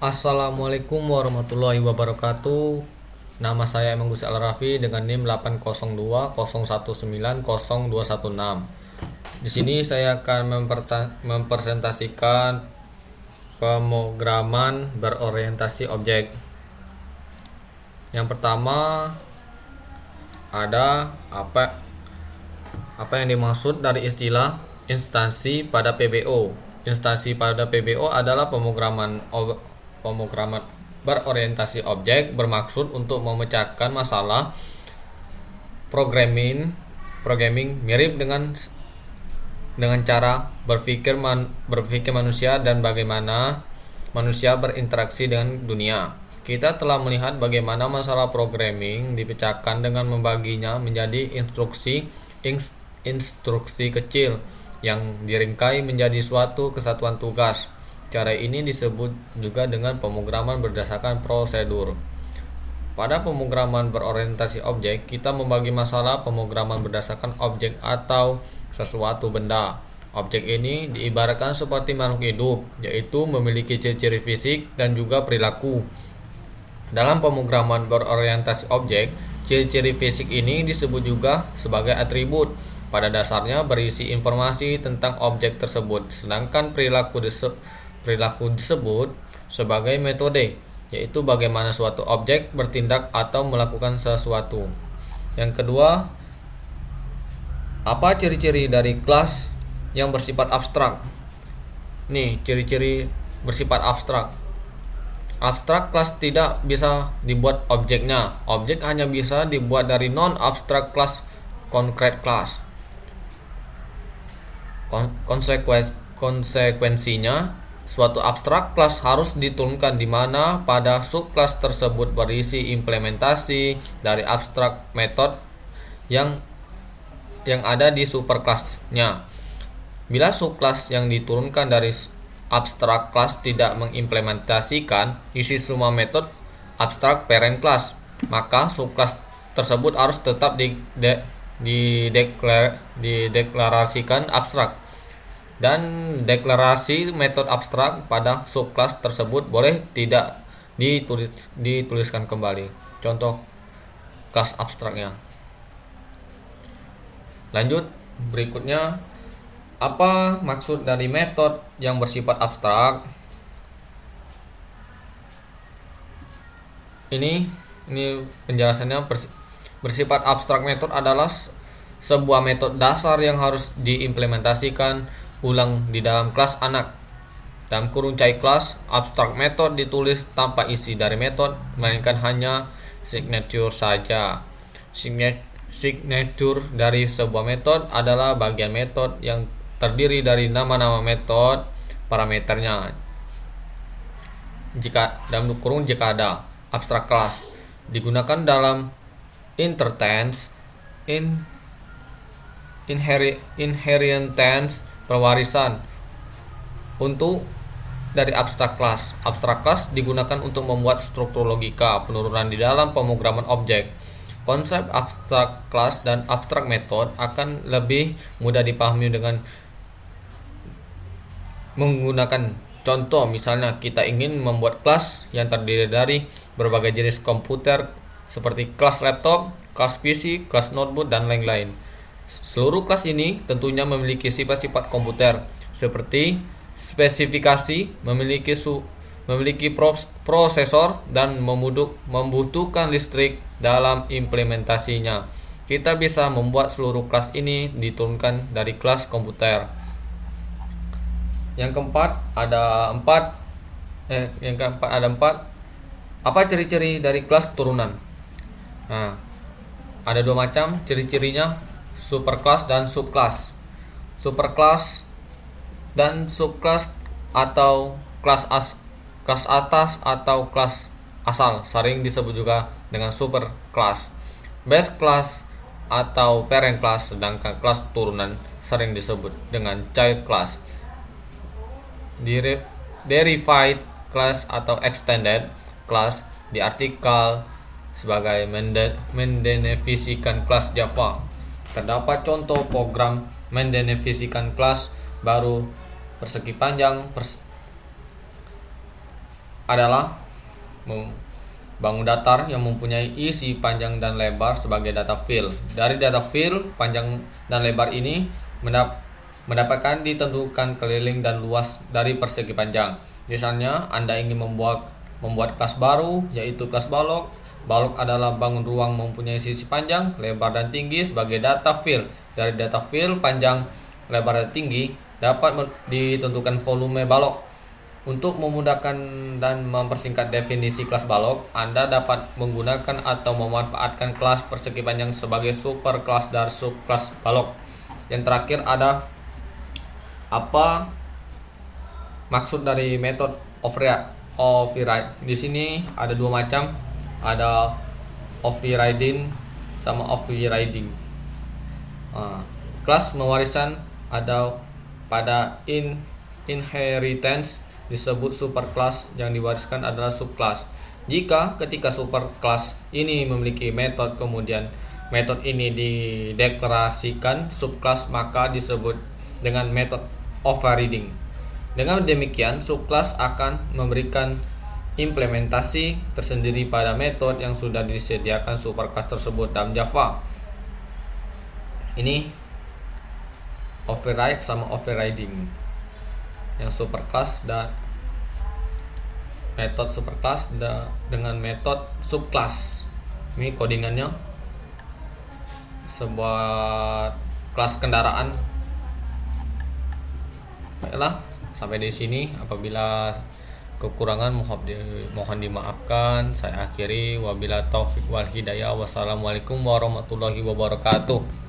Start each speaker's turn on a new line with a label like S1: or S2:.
S1: Assalamualaikum warahmatullahi wabarakatuh. Nama saya Emang Gus Al-Rafi dengan NIM 80201902116. Di sini saya akan mempresentasikan pemrograman berorientasi objek. Yang pertama ada apa yang dimaksud dari istilah instansi pada PBO. Instansi pada PBO adalah pemrograman berorientasi objek bermaksud untuk memecahkan masalah programming mirip dengan cara berpikir manusia dan bagaimana manusia berinteraksi dengan dunia. Kita telah melihat bagaimana masalah programming dipecahkan dengan membaginya menjadi instruksi kecil yang diringkai menjadi suatu kesatuan tugas. Cara ini disebut juga dengan pemrograman berdasarkan prosedur. Pada pemrograman berorientasi objek, kita membagi masalah pemrograman berdasarkan objek atau sesuatu benda. Objek ini diibaratkan seperti makhluk hidup, yaitu memiliki ciri-ciri fisik dan juga perilaku. Dalam pemrograman berorientasi objek, ciri-ciri fisik ini disebut juga sebagai atribut. Pada dasarnya berisi informasi tentang objek tersebut, sedangkan perilaku disebut sebagai metode, yaitu bagaimana suatu objek bertindak atau melakukan sesuatu. Yang kedua, apa ciri-ciri dari kelas yang bersifat abstrak? Nih, ciri-ciri bersifat abstrak. Abstrak kelas tidak bisa dibuat objeknya. Objek hanya bisa dibuat dari non-abstrak kelas concrete class. Konsekuensinya, suatu abstrak kelas harus diturunkan di mana pada subkelas tersebut berisi implementasi dari abstrak method yang ada di superkelasnya. Bila subkelas yang diturunkan dari abstrak kelas tidak mengimplementasikan isi semua metode abstrak parent class, maka subkelas tersebut harus tetap dideklarasikan abstrak, dan deklarasi metode abstrak pada subkelas tersebut boleh tidak dituliskan kembali. Contoh kelas abstraknya. Lanjut, berikutnya apa maksud dari metode yang bersifat abstrak? Ini penjelasannya. Bersifat abstrak metode adalah sebuah metode dasar yang harus diimplementasikan ulang di dalam kelas anak. Dalam kurung child class, abstrak method ditulis tanpa isi dari metode, melainkan hanya signature saja. Signature dari sebuah metode adalah bagian metode yang terdiri dari nama-nama metode, parameternya. Jika ada abstrak class digunakan dalam inheritance pewarisan untuk dari abstrak class. Abstrak class digunakan untuk membuat struktur logika penurunan di dalam pemrograman objek. Konsep abstrak class dan abstrak method akan lebih mudah dipahami dengan menggunakan contoh. Misalnya kita ingin membuat kelas yang terdiri dari berbagai jenis komputer seperti kelas laptop, kelas PC, kelas notebook, dan lain-lain. Seluruh kelas ini tentunya memiliki sifat-sifat komputer seperti spesifikasi, memiliki prosesor, dan membutuhkan listrik dalam implementasinya. Kita bisa membuat seluruh kelas ini diturunkan dari kelas komputer. Yang keempat ada empat. Apa ciri-ciri dari kelas turunan? Nah, ada dua macam ciri-cirinya, superclass dan subclass. Superclass dan subclass atau kelas atas atau kelas asal sering disebut juga dengan superclass. Base class atau parent class, sedangkan kelas turunan sering disebut dengan child class. Derived class atau extended class diartikel sebagai mendefinisikan kelas Java. Terdapat contoh program mendefinisikan kelas baru persegi panjang adalah bangun datar yang mempunyai isi panjang dan lebar sebagai data field. Dari data field panjang dan lebar ini mendapatkan ditentukan keliling dan luas dari persegi panjang. Misalnya Anda ingin membuat kelas baru, yaitu kelas balok. Balok adalah bangun ruang mempunyai sisi panjang, lebar dan tinggi sebagai data field. Dari data field panjang, lebar dan tinggi dapat ditentukan volume balok. Untuk memudahkan dan mempersingkat definisi kelas balok, Anda dapat menggunakan atau memanfaatkan kelas persegi panjang sebagai super kelas dari subkelas balok. Yang terakhir ada apa maksud dari metode override. Di sini ada dua macam, ada overriding sama overriding. Kelas mewariskan ada pada inheritance disebut superclass, yang diwariskan adalah subclass. Jika ketika superclass ini memiliki metode, kemudian metode ini dideklarasikan subclass, maka disebut dengan metode overriding. Dengan demikian, subclass akan memberikan implementasi tersendiri pada metode yang sudah disediakan superclass tersebut dalam Java. Ini override sama overriding. Yang superclass dan metode superclass dengan metode subclass. Ini codingannya sebuah kelas kendaraan. Baiklah, sampai di sini. Apabila kekurangan mohon dimaafkan. Saya akhiri, wabillahi taufik wal hidayah. Wassalamualaikum warahmatullahi wabarakatuh.